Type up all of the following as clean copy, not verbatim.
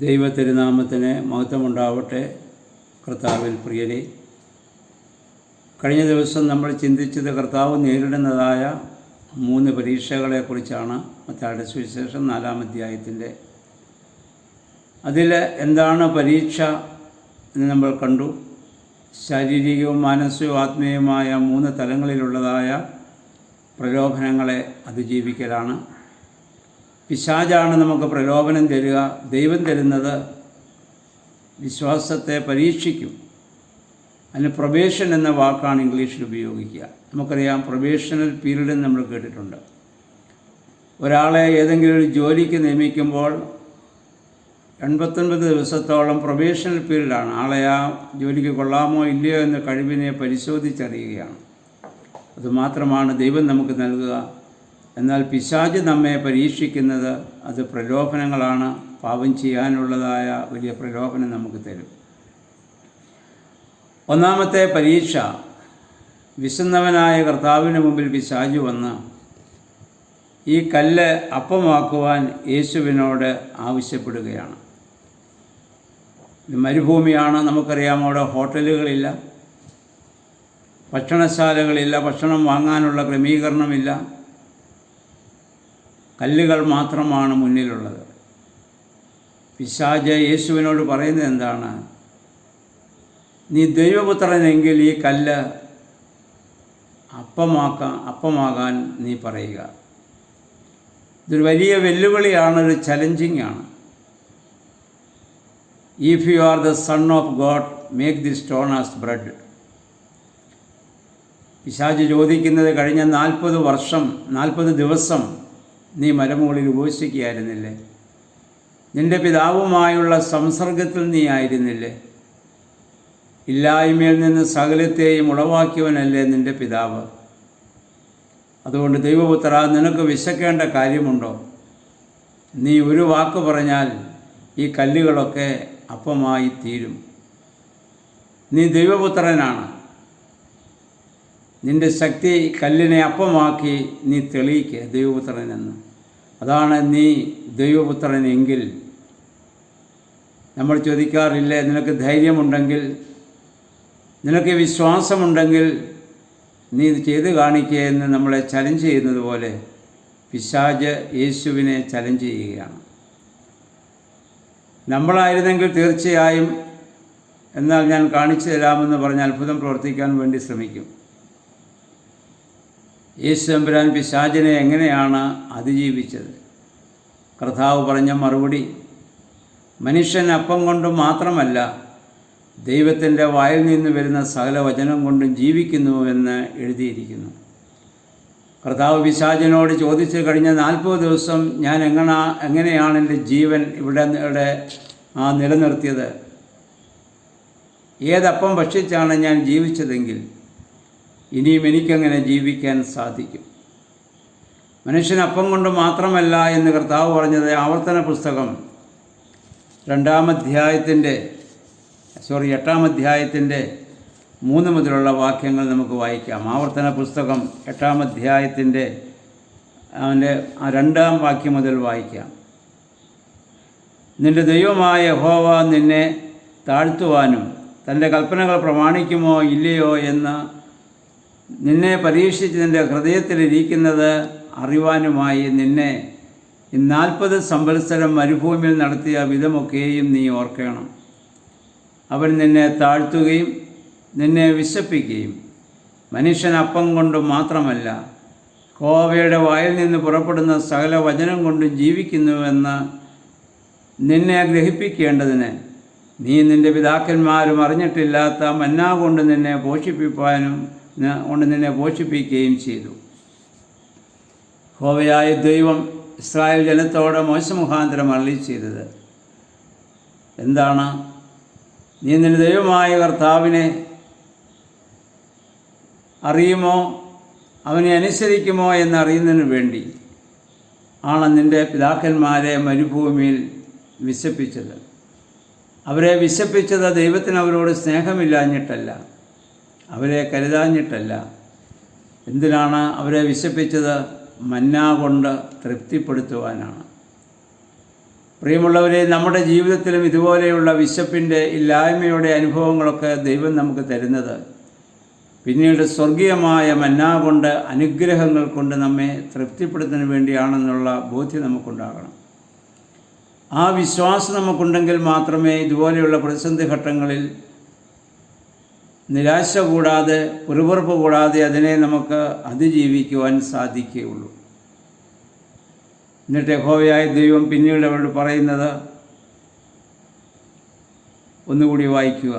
ദൈവത്തിരുനാമത്തിന് മഹത്വമുണ്ടാവട്ടെ. കർത്താവിൽ പ്രിയരെ, കഴിഞ്ഞ ദിവസം നമ്മൾ ചിന്തിച്ചത് കർത്താവ് നേരിടുന്നതായ 3 പരീക്ഷകളെക്കുറിച്ചാണ്. മത്തായിയുടെ സുവിശേഷം 4-ാം അധ്യായത്തിൻ്റെ അതിൽ എന്താണ് പരീക്ഷ എന്ന് നമ്മൾ കണ്ടു. ശാരീരികവും മാനസികവും ആത്മീയവുമായ 3 തലങ്ങളിലുള്ളതായ പ്രലോഭനങ്ങളെ അതിജീവിക്കലാണ്. പിശാചാണ് നമുക്ക് പ്രലോഭനം തരിക. ദൈവം തരുന്നത് വിശ്വാസത്തെ പരീക്ഷിക്കും. അതിന് പ്രൊബേഷൻ എന്ന വാക്കാണ് ഇംഗ്ലീഷിൽ ഉപയോഗിക്കുക. നമുക്കറിയാം, പ്രൊബേഷണൽ പീരീഡ് എന്ന് നമ്മൾ കേട്ടിട്ടുണ്ട്. ഒരാളെ ഏതെങ്കിലും ഒരു ജോലിക്ക് നിയമിക്കുമ്പോൾ 89 ദിവസത്തോളം പ്രൊബേഷണൽ പീരീഡാണ്. ആളെ ആ ജോലിക്ക് കൊള്ളാമോ ഇല്ലയോ എന്ന കഴിവിനെ പരിശോധിച്ചറിയുകയാണ്. അതുമാത്രമാണ് ദൈവം നമുക്ക് നൽകുക. എന്നാൽ പിശാച് നമ്മെ പരീക്ഷിക്കുന്നത് അത് പ്രലോഭനങ്ങളാണ്. പാപം ചെയ്യാനുള്ളതായ വലിയ പ്രലോഭനം നമുക്ക് തരും. ഒന്നാമത്തെ പരീക്ഷ, വിശന്നവനായ കർത്താവിന് മുമ്പിൽ പിശാച് വന്ന് ഈ കല്ല് അപ്പമാക്കുവാൻ യേശുവിനോട് ആവശ്യപ്പെടുകയാണ്. മരുഭൂമിയാണ്, നമുക്കറിയാം. അവിടെ ഹോട്ടലുകളില്ല, ഭക്ഷണശാലകളില്ല, ഭക്ഷണം വാങ്ങാനുള്ള ക്രമീകരണമില്ല. കല്ലുകൾ മാത്രമാണ് മുന്നിലുള്ളത്. പിശാച് യേശുവിനോട് പറയുന്നത് എന്താണ്? നീ ദൈവപുത്രനെങ്കിൽ ഈ കല്ല് അപ്പമാകാൻ നീ പറയുക. ഇതൊരു വലിയ വെല്ലുവിളിയാണ്, ഒരു ചലഞ്ചിങ് ആണ്. If you are the son of God, make the stone as bread. പിശാച് ചോദിക്കുന്നത്, കഴിഞ്ഞ 40 ദിവസം നീ മലമുകളിൽ ഉപവസിക്കുകയായിരുന്നില്ലേ? നിൻ്റെ പിതാവുമായുള്ള സംസർഗത്തിൽ നീ ആയിരുന്നില്ലേ? ഇല്ലായ്മയിൽ നിന്ന് സകലത്തെയും ഉളവാക്കിയവനല്ലേ നിൻ്റെ പിതാവ്? അതുകൊണ്ട് ദൈവപുത്ര, നിനക്ക് വിശക്കേണ്ട കാര്യമുണ്ടോ? നീ ഒരു വാക്ക് പറഞ്ഞാൽ ഈ കല്ലുകളൊക്കെ അപ്പമായി തീരും. നീ ദൈവപുത്രനാണ്. നിൻ്റെ ശക്തി കല്ലിനെ അപ്പമാക്കി നീ തെളിയിക്കുക ദൈവപുത്രനെന്ന്. അതാണ് നീ ദൈവപുത്രനെങ്കിൽ. നമ്മൾ ചോദിക്കാറില്ലേ, നിനക്ക് ധൈര്യമുണ്ടെങ്കിൽ, നിനക്ക് വിശ്വാസമുണ്ടെങ്കിൽ നീ ഇത് ചെയ്ത് കാണിക്കുക എന്ന് നമ്മളെ ചലഞ്ച് ചെയ്യുന്നത് പോലെ പിശാച് യേശുവിനെ ചലഞ്ച് ചെയ്യുകയാണ്. നമ്മളായിരുന്നെങ്കിൽ തീർച്ചയായും എന്നാൽ ഞാൻ കാണിച്ചു തരാമെന്ന് പറഞ്ഞ് അത്ഭുതം പ്രവർത്തിക്കാൻ വേണ്ടി ശ്രമിക്കും. യേശു തമ്പുരാൻ പിശാചിനെ എങ്ങനെയാണ് അതിജീവിച്ചത്? കർത്താവ് പറഞ്ഞ മറുപടി, മനുഷ്യൻ അപ്പം കൊണ്ടും മാത്രമല്ല ദൈവത്തിൻ്റെ വായിൽ നിന്ന് വരുന്ന സകല വചനം കൊണ്ടും ജീവിക്കുന്നുവെന്ന് എഴുതിയിരിക്കുന്നു. കർത്താവ് പിശാചിനോട് ചോദിച്ചു, കഴിഞ്ഞ 40 ദിവസം ഞാൻ എങ്ങനെയാണ് എൻ്റെ ജീവൻ ഇവിടെ നിലനിർത്തിയത്? ഏതപ്പം ഭക്ഷിച്ചാണ് ഞാൻ ജീവിച്ചതെങ്കിൽ ഇനിയും എനിക്കങ്ങനെ ജീവിക്കാൻ സാധിക്കും? മനുഷ്യൻ അപ്പം കൊണ്ട് മാത്രമല്ല എന്ന് കർത്താവ് പറഞ്ഞത് ആവർത്തന പുസ്തകം 8-ാം അധ്യായത്തിൻ്റെ 3 മുതലുള്ള വാക്യങ്ങൾ നമുക്ക് വായിക്കാം. ആവർത്തന പുസ്തകം 8-ാം അധ്യായത്തിൻ്റെ 2-ാം വാക്യം മുതൽ വായിക്കാം. നിൻ്റെ ദൈവമായ യഹോവ നിന്നെ താഴ്ത്തുവാനും തൻ്റെ കൽപ്പനകൾ പ്രമാണിക്കുമോ ഇല്ലയോ എന്ന് നിന്നെ പരീക്ഷിച്ച് നിൻ്റെ ഹൃദയത്തിലിരിക്കുന്നത് അറിവാനുമായി നിന്നെ 40 സംവത്സരം മരുഭൂമിയിൽ നടത്തിയ വിധമൊക്കെയും നീ ഓർക്കണം. അവൻ നിന്നെ താഴ്ത്തുകയും നിന്നെ വിശപ്പിക്കുകയും മനുഷ്യൻ അപ്പം കൊണ്ട് മാത്രമല്ല യഹോവയുടെ വായിൽ നിന്ന് പുറപ്പെടുന്ന സകല വചനം കൊണ്ടും ജീവിക്കുന്നുവെന്ന് നിന്നെ ഗ്രഹിപ്പിക്കേണ്ടതിന് നീ നിൻ്റെ പിതാക്കന്മാരും അറിഞ്ഞിട്ടില്ലാത്ത മന്നാ കൊണ്ട് നിന്നെ പോഷിപ്പിക്കുകയും ചെയ്തു. യഹോവയായ ദൈവം ഇസ്രായേൽ ജനത്തോട് മോശെ മുഖാന്തരം അരുളി ചെയ്തത് എന്താണ്? നീ നിന്റെ ദൈവമായ കർത്താവിനെ അറിയുമോ, അവനെ അനുസരിക്കുമോ എന്നറിയുന്നതിന് വേണ്ടി ആണ് നിൻ്റെ പിതാക്കന്മാരെ മരുഭൂമിയിൽ വിശപ്പിച്ചത്. അവരെ വിശപ്പിച്ചത് ദൈവത്തിന് അവരോട് സ്നേഹമില്ലാഞ്ഞിട്ടല്ല, അവരെ കരുതാഞ്ഞിട്ടല്ല. എന്തിനാണ് അവരെ വിശപ്പിച്ചത്? മന്ന കൊണ്ട് തൃപ്തിപ്പെടുത്തുവാനാണ്. പ്രിയമുള്ളവരെ, നമ്മുടെ ജീവിതത്തിലും ഇതുപോലെയുള്ള വിശപ്പിൻ്റെ ഇല്ലായ്മയുടെ അനുഭവങ്ങളൊക്കെ ദൈവം നമുക്ക് തരുന്നത് പിന്നീട് സ്വർഗീയമായ മന്നാ കൊണ്ട്, അനുഗ്രഹങ്ങൾ കൊണ്ട് നമ്മെ തൃപ്തിപ്പെടുത്തുന്നതിന് വേണ്ടിയാണെന്നുള്ള ബോധ്യം നമുക്കുണ്ടാകണം. ആ വിശ്വാസം നമുക്കുണ്ടെങ്കിൽ മാത്രമേ ഇതുപോലെയുള്ള പ്രതിസന്ധി ഘട്ടങ്ങളിൽ നിരാശ കൂടാതെ, പിറുപിറുപ്പ് കൂടാതെ അതിനെ നമുക്ക് അതിജീവിക്കുവാൻ സാധിക്കുകയുള്ളൂ. എന്നിട്ട് യഹോവയായ ദൈവം പിന്നീട് അവരോട് പറയുന്നത് ഒന്നുകൂടി വായിക്കുക.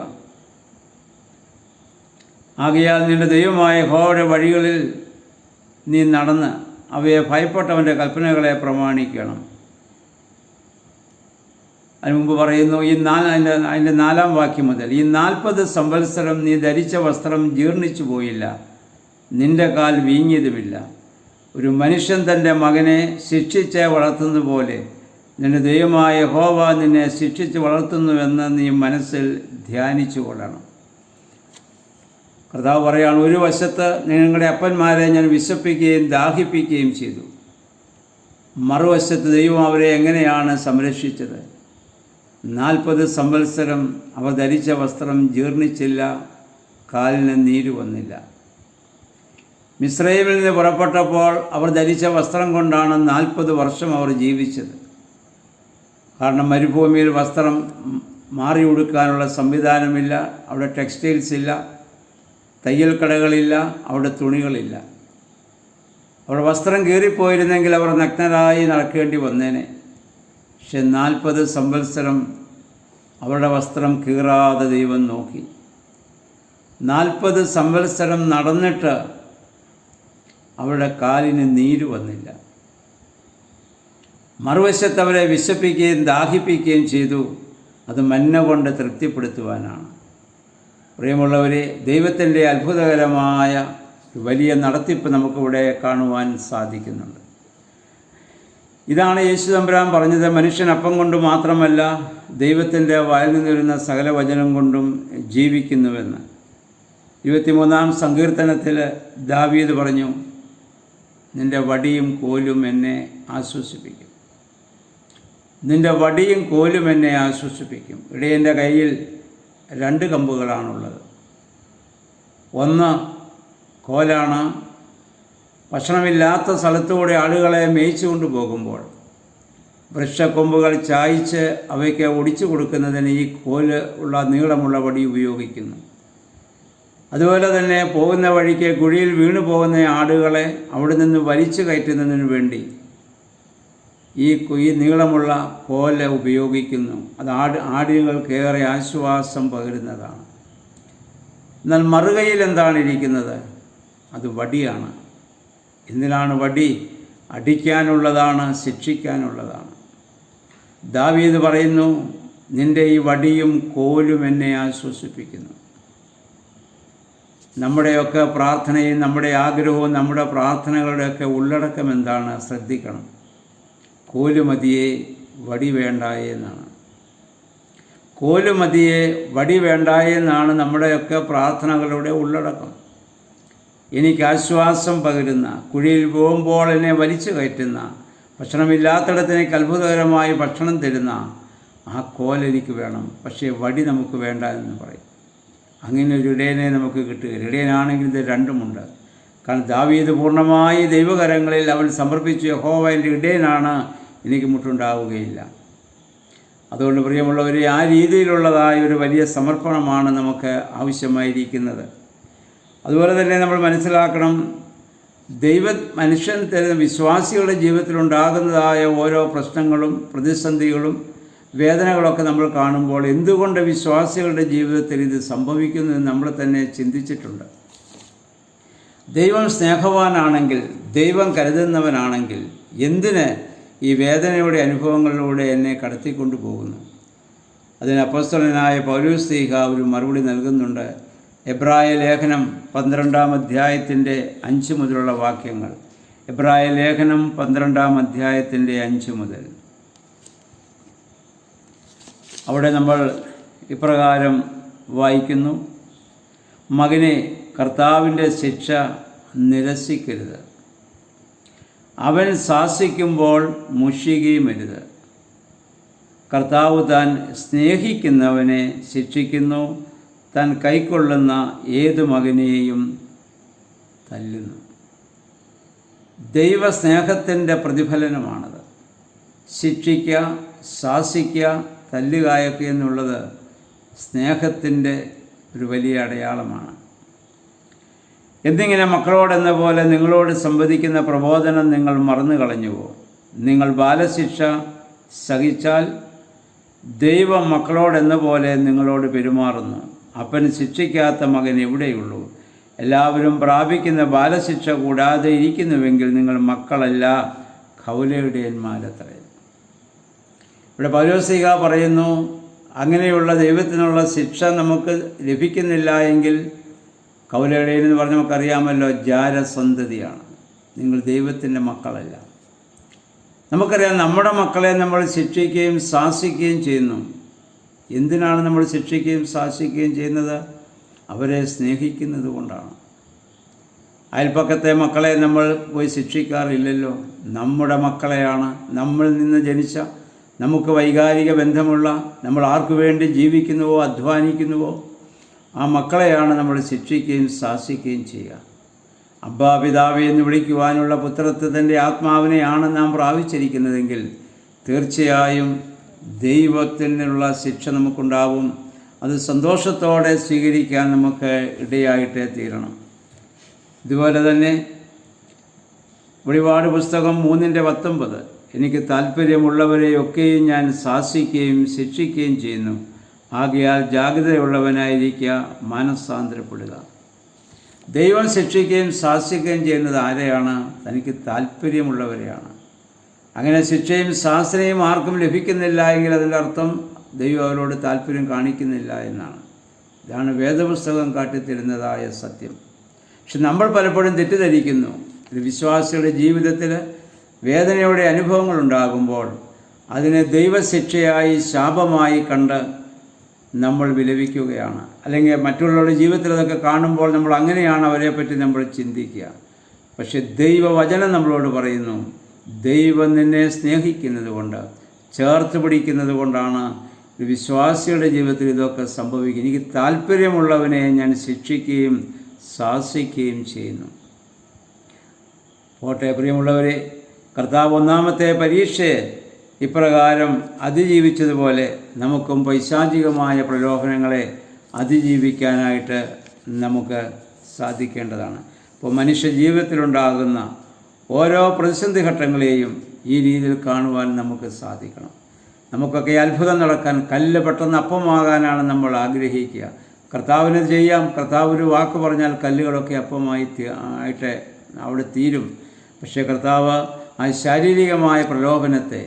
ആകയാൽ നിന്റെ ദൈവമായ യഹോവയുടെ വഴികളിൽ നീ നടന്ന് അവയെ ഭയപ്പെട്ടവൻ്റെ കൽപ്പനകളെ പ്രമാണിക്കണം. അതിന് മുമ്പ് പറയുന്നു, അതിൻ്റെ 4-ാം വാക്യം മുതൽ, ഈ 40 സംവത്സരം നീ ധരിച്ച വസ്ത്രം ജീർണിച്ചു പോയില്ല, നിന്റെ കാൽ വീങ്ങിയതുമില്ല. ഒരു മനുഷ്യൻ തൻ്റെ മകനെ ശിക്ഷിച്ച് വളർത്തുന്ന പോലെ നിന്റെ ദൈവമായ യഹോവ നിന്നെ ശിക്ഷിച്ച് വളർത്തുന്നുവെന്ന് നീ മനസ്സിൽ ധ്യാനിച്ചു കൊള്ളണം. കർത്താവ് പറയുകയാണ്, ഒരു വശത്ത് നിങ്ങളുടെ അപ്പന്മാരെ ഞാൻ വിശപ്പിക്കുകയും ദാഹിപ്പിക്കുകയും ചെയ്തു, മറുവശത്ത് ദൈവം അവരെ എങ്ങനെയാണ് സംരക്ഷിച്ചത്. 40 സംവത്സരം അവർ ധരിച്ച വസ്ത്രം ജീർണിച്ചില്ല, കാലിന് നീര് വന്നില്ല. മിസ്രയീമിൽ നിന്ന് പുറപ്പെട്ടപ്പോൾ അവർ ധരിച്ച വസ്ത്രം കൊണ്ടാണ് 40 വർഷം അവർ ജീവിച്ചത്. കാരണം മരുഭൂമിയിൽ വസ്ത്രം മാറി ഉടുക്കാനുള്ള സംവിധാനമില്ല, അവിടെ ടെക്സ്റ്റൈൽസ് ഇല്ല, തയ്യൽ കടകളില്ല, അവിടെ തുണികളില്ല. അവിടെ വസ്ത്രം കീറിപ്പോയിരുന്നെങ്കിൽ അവർ നഗ്നരായി നടക്കേണ്ടി വന്നേനെ. പക്ഷെ 40 സംവത്സരം അവരുടെ വസ്ത്രം കീറാതെ ദൈവം നോക്കി. 40 സംവത്സരം നടന്നിട്ട് അവരുടെ കാലിന് നീര് വന്നില്ല. മറുവശത്ത് അവരെ വിശപ്പിക്കുകയും ദാഹിപ്പിക്കുകയും ചെയ്തു. അത് മന്ന കൊണ്ട് തൃപ്തിപ്പെടുത്തുവാനാണ്. പ്രിയമുള്ളവരെ, ദൈവത്തിൻ്റെ അത്ഭുതകരമായ വലിയ നടത്തിപ്പ് നമുക്കിവിടെ കാണുവാൻ സാധിക്കുന്നുണ്ട്. ഇതാണ് യേശു തമ്പുരാൻ പറഞ്ഞത്, മനുഷ്യൻ അപ്പം കൊണ്ട് മാത്രമല്ല ദൈവത്തിൻ്റെ വായിൽ നിന്ന് വരുന്ന സകല വചനം കൊണ്ടും ജീവിക്കുന്നുവെന്ന്. 23-ാം സങ്കീർത്തനത്തിൽ ദാവീദ് പറഞ്ഞു, നിൻ്റെ വടിയും കോലും എന്നെ ആശ്വസിപ്പിക്കും. നിൻ്റെ വടിയും കോലും എന്നെ ആശ്വസിപ്പിക്കും. ഇടയൻ്റെ കയ്യിൽ 2 കമ്പുകളാണുള്ളത്. ഒന്ന് കോലാണ്. ഭക്ഷണമില്ലാത്ത സ്ഥലത്തൂടെ ആളുകളെ മേയിച്ചു കൊണ്ടുപോകുമ്പോൾ വൃക്ഷക്കൊമ്പുകൾ ചായ്ച്ച് അവയ്ക്ക് ഒടിച്ചു കൊടുക്കുന്നതിന് ഈ കോല് ഉള്ള നീളമുള്ള വടി ഉപയോഗിക്കുന്നു. അതുപോലെ തന്നെ പോകുന്ന വഴിക്ക് കുഴിയിൽ വീണു പോകുന്ന ആടുകളെ അവിടെ നിന്ന് വലിച്ചു കയറ്റുന്നതിന് വേണ്ടി ഈ നീളമുള്ള കോല് ഉപയോഗിക്കുന്നു. അത് ആടുകൾക്കേറെ ആശ്വാസം പകരുന്നതാണ്. എന്നാൽ മറുകൈയിൽ എന്താണ് ഇരിക്കുന്നത്? അത് വടിയാണ്. എന്തിനാണ് വടി? അടിക്കാനുള്ളതാണ്, ശിക്ഷിക്കാനുള്ളതാണ്. ദാവീദ് പറയുന്നു, നിൻ്റെ ഈ വടിയും കോലും എന്നെ ആശ്വസിപ്പിക്കുന്നു. നമ്മുടെയൊക്കെ പ്രാർത്ഥനയും നമ്മുടെ ആഗ്രഹവും നമ്മുടെ പ്രാർത്ഥനകളുടെയൊക്കെ ഉള്ളടക്കം എന്താണ്? ശ്രദ്ധിക്കണം. കോല് മതിയെ, വടി വേണ്ടായേ എന്നാണ്. കോല് മതിയെ, വടി വേണ്ടായേ എന്നാണ് നമ്മുടെയൊക്കെ പ്രാർത്ഥനകളുടെ ഉള്ളടക്കം. എനിക്ക് ആശ്വാസം പകരുന്ന, കുഴിയിൽ പോകുമ്പോൾ എന്നെ വലിച്ചു കയറ്റുന്ന, ഭക്ഷണമില്ലാത്തിടത്ത് എനിക്ക് അത്ഭുതകരമായി ഭക്ഷണം തരുന്ന ആ കോൽ എനിക്ക് വേണം. പക്ഷേ വടി നമുക്ക് വേണ്ട എന്ന് പറയും. അങ്ങനെ ഒരു ഇടയനെ നമുക്ക് കിട്ടുകയില്ല. ഇടയനാണെങ്കിൽ ഇത് രണ്ടുമുണ്ട്. കാരണം ദാവീദ് പൂർണ്ണമായി ദൈവകരങ്ങളിൽ അവൻ സമർപ്പിച്ചു, യഹോവ എൻ്റെ ഇടയനാണ്, എനിക്ക് മുട്ടുണ്ടാവുകയില്ല. അതുകൊണ്ട് പ്രിയമുള്ളവരെ, ആ രീതിയിലുള്ളതായ ഒരു വലിയ സമർപ്പണമാണ് നമുക്ക് ആവശ്യമായിരിക്കുന്നത്. അതുപോലെ തന്നെ നമ്മൾ മനസ്സിലാക്കണം, മനുഷ്യൻ തരുന്ന വിശ്വാസികളുടെ ജീവിതത്തിലുണ്ടാകുന്നതായ ഓരോ പ്രശ്നങ്ങളും പ്രതിസന്ധികളും വേദനകളൊക്കെ നമ്മൾ കാണുമ്പോൾ എന്തുകൊണ്ട് വിശ്വാസികളുടെ ജീവിതത്തിൽ ഇത് സംഭവിക്കുന്നു എന്ന് നമ്മൾ തന്നെ ചിന്തിച്ചിട്ടുണ്ട്. ദൈവം സ്നേഹവാനാണെങ്കിൽ, ദൈവം കരുതുന്നവനാണെങ്കിൽ എന്തിന് ഈ വേദനയുടെ അനുഭവങ്ങളിലൂടെ എന്നെ കടത്തിക്കൊണ്ടു പോകുന്നു? അതിന് അപ്പോസ്തലനായ പൗലോസ്ലീഹ ഒരു മറുപടി നൽകുന്നുണ്ട്. എബ്രായ ലേഖനം 12-ാം അധ്യായത്തിൻ്റെ 5 മുതലുള്ള വാക്യങ്ങൾ. എബ്രായ ലേഖനം 12-ാം അധ്യായത്തിൻ്റെ 5 മുതൽ. അവിടെ നമ്മൾ ഇപ്രകാരം വായിക്കുന്നു: മകനെ, കർത്താവിൻ്റെ ശിക്ഷ നിരസിക്കരുത്. അവൻ ശാസിക്കുമ്പോൾ മുഷിയുകയുമരുത്. കർത്താവ് താൻ സ്നേഹിക്കുന്നവനെ ശിക്ഷിക്കുന്നു, താൻ കൈക്കൊള്ളുന്ന ഏതു മകനെയും തല്ലുന്നു. ദൈവസ്നേഹത്തിൻ്റെ പ്രതിഫലനമാണത്. ശിക്ഷിക്കുക, ശാസിക്കുക, തല്ലുകായൊക്കെ എന്നുള്ളത് സ്നേഹത്തിൻ്റെ ഒരു വലിയ അടയാളമാണ്. എന്നിങ്ങനെ മക്കളോടെന്ന പോലെ നിങ്ങളോട് സംവദിക്കുന്ന പ്രബോധനം നിങ്ങൾ മറന്നു കളഞ്ഞുവോ? നിങ്ങൾ ബാലശിക്ഷ സഹിച്ചാൽ ദൈവം മക്കളോടെന്ന പോലെ നിങ്ങളോട് പെരുമാറുന്നു. അപ്പൻ ശിക്ഷിക്കാത്ത മകൻ എവിടെയുള്ളൂ? എല്ലാവരും പ്രാപിക്കുന്ന ബാലശിക്ഷ കൂടാതെ ഇരിക്കുന്നുവെങ്കിൽ നിങ്ങൾ മക്കളല്ല, കൗലയുടെയന്മാരത്രേ. ഇവിടെ പൗലോസ്ലീഹ പറയുന്നു, അങ്ങനെയുള്ള ദൈവത്തിനുള്ള ശിക്ഷ നമുക്ക് ലഭിക്കുന്നില്ല എങ്കിൽ കൗലയുടെയൻ എന്ന് പറഞ്ഞാൽ നമുക്കറിയാമല്ലോ, ജാരസന്തതിയാണ്. നിങ്ങൾ ദൈവത്തിൻ്റെ മക്കളല്ല. നമുക്കറിയാം, നമ്മുടെ മക്കളെ നമ്മൾ ശിക്ഷിക്കുകയും ശാസിക്കുകയും ചെയ്യുന്നു. എന്തിനാണ് നമ്മൾ ശിക്ഷിക്കുകയും ശാസിക്കുകയും ചെയ്യുന്നത്? അവരെ സ്നേഹിക്കുന്നത് കൊണ്ടാണ്. അയൽപ്പക്കത്തെ മക്കളെ നമ്മൾ പോയി ശിക്ഷിക്കാറില്ലല്ലോ. നമ്മുടെ മക്കളെയാണ്, നമ്മളിൽ നിന്ന് ജനിച്ച, നമുക്ക് വൈകാരിക ബന്ധമുള്ള, നമ്മൾ ആർക്കു വേണ്ടി ജീവിക്കുന്നുവോ അധ്വാനിക്കുന്നുവോ ആ മക്കളെയാണ് നമ്മൾ ശിക്ഷിക്കുകയും ശാസിക്കുകയും ചെയ്യുക. അബ്ബാ പിതാവേ എന്ന് വിളിക്കുവാനുള്ള പുത്രത്വത്തിൻ്റെ ആത്മാവിനെയാണ് നാം പ്രാപിച്ചിരിക്കുന്നതെങ്കിൽ തീർച്ചയായും ദൈവത്തിനുള്ള ശിക്ഷ നമുക്കുണ്ടാവും. അത് സന്തോഷത്തോടെ സ്വീകരിക്കാൻ നമുക്ക് ഇടയായിട്ടേ തീരണം. ഇതുപോലെ തന്നെ വെളിപാട് പുസ്തകം 3:19, എനിക്ക് താല്പര്യമുള്ളവരെയൊക്കെയും ഞാൻ ശാസിക്കുകയും ശിക്ഷിക്കുകയും ചെയ്യുന്നു, ആകയാൽ ജാഗ്രതയുള്ളവനായിരിക്കുക, മാനസാന്തരപ്പെടുക. ദൈവം ശിക്ഷിക്കുകയും ശാസിക്കുകയും ചെയ്യുന്നത് ആരെയാണ്? തനിക്ക് താല്പര്യമുള്ളവരെയാണ്. അങ്ങനെ ശിക്ഷയും ശാസനയും ആർക്കും ലഭിക്കുന്നില്ല എങ്കിൽ അതിൻ്റെ അർത്ഥം ദൈവം അവരോട് താല്പര്യം കാണിക്കുന്നില്ല എന്നാണ്. ഇതാണ് വേദപുസ്തകം കാട്ടിത്തരുന്നതായ സത്യം. പക്ഷെ നമ്മൾ പലപ്പോഴും തെറ്റിദ്ധരിക്കുന്നു. വിശ്വാസികളുടെ ജീവിതത്തിൽ വേദനയുടെ അനുഭവങ്ങൾ ഉണ്ടാകുമ്പോൾ അതിനെ ദൈവശിക്ഷയായി, ശാപമായി കണ്ട് നമ്മൾ വിലപിക്കുകയാണ്. അല്ലെങ്കിൽ മറ്റുള്ളവരുടെ ജീവിതത്തിൽ അതൊക്കെ കാണുമ്പോൾ നമ്മൾ അങ്ങനെയാണ് അവരെപ്പറ്റി നമ്മൾ ചിന്തിക്കുക. പക്ഷെ ദൈവവചനം നമ്മളോട് പറയുന്നു, ദൈവം നിന്നെ സ്നേഹിക്കുന്നത് കൊണ്ട്, ചേർത്ത് പിടിക്കുന്നത് കൊണ്ടാണ് വിശ്വാസികളുടെ ജീവിതത്തിൽ ഇതൊക്കെ സംഭവിക്കും. എനിക്ക് താല്പര്യമുള്ളവനെ ഞാൻ ശിക്ഷിക്കുകയും ശാസിക്കുകയും ചെയ്യുന്നു. പോട്ടെ പ്രിയമുള്ളവരെ, കർത്താവ് ഒന്നാമത്തെ പരീക്ഷയെ ഇപ്രകാരം അതിജീവിച്ചതുപോലെ നമുക്കും പൈശാചികമായ പ്രലോഭനങ്ങളെ അതിജീവിക്കാനായിട്ട് നമുക്ക് സാധിക്കേണ്ടതാണ്. അപ്പോൾ മനുഷ്യ ജീവിതത്തിലുണ്ടാകുന്ന ഓരോ പ്രതിസന്ധി ഘട്ടങ്ങളെയും ഈ രീതിയിൽ കാണുവാൻ നമുക്ക് സാധിക്കണം. നമുക്കൊക്കെ അത്ഭുതം നടക്കാൻ, കല്ല് പെട്ടെന്ന് അപ്പമാകാനാണ് നമ്മൾ ആഗ്രഹിക്കുക. കർത്താവിന് ചെയ്യാം. കർത്താവ് ഒരു വാക്ക് പറഞ്ഞാൽ കല്ലുകളൊക്കെ അപ്പമായി ആയിട്ട് അവിടെ തീരും. പക്ഷേ കർത്താവ് ആ ശാരീരികമായ പ്രലോഭനത്തെ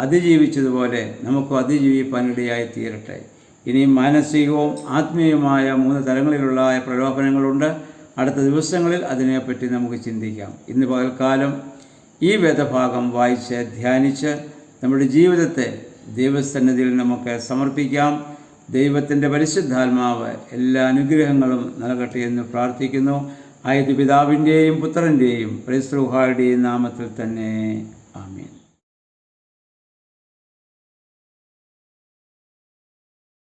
അതിജീവിച്ചതുപോലെ നമുക്കും അതിജീവിപ്പാനിടയായി തീരട്ടെ. ഇനിയും മാനസികവും ആത്മീയവുമായ 3 തലങ്ങളിലുള്ള പ്രലോഭനങ്ങളുണ്ട്. അടുത്ത ദിവസങ്ങളിൽ അതിനെപ്പറ്റി നമുക്ക് ചിന്തിക്കാം. ഇന്ന് പകൽക്കാലം ഈ വേദഭാഗം വായിച്ച് ധ്യാനിച്ച് നമ്മുടെ ജീവിതത്തെ ദൈവസന്നിധിയിൽ നമുക്ക് സമർപ്പിക്കാം. ദൈവത്തിൻ്റെ പരിശുദ്ധാത്മാവ് എല്ലാ അനുഗ്രഹങ്ങളും നൽകട്ടെ എന്ന് പ്രാർത്ഥിക്കുന്നു. ആയത് പിതാവിൻ്റെയും പുത്രൻ്റെയും പരിശുദ്ധ റൂഹായുടെയും നാമത്തിൽ തന്നെ. ആമേൻ.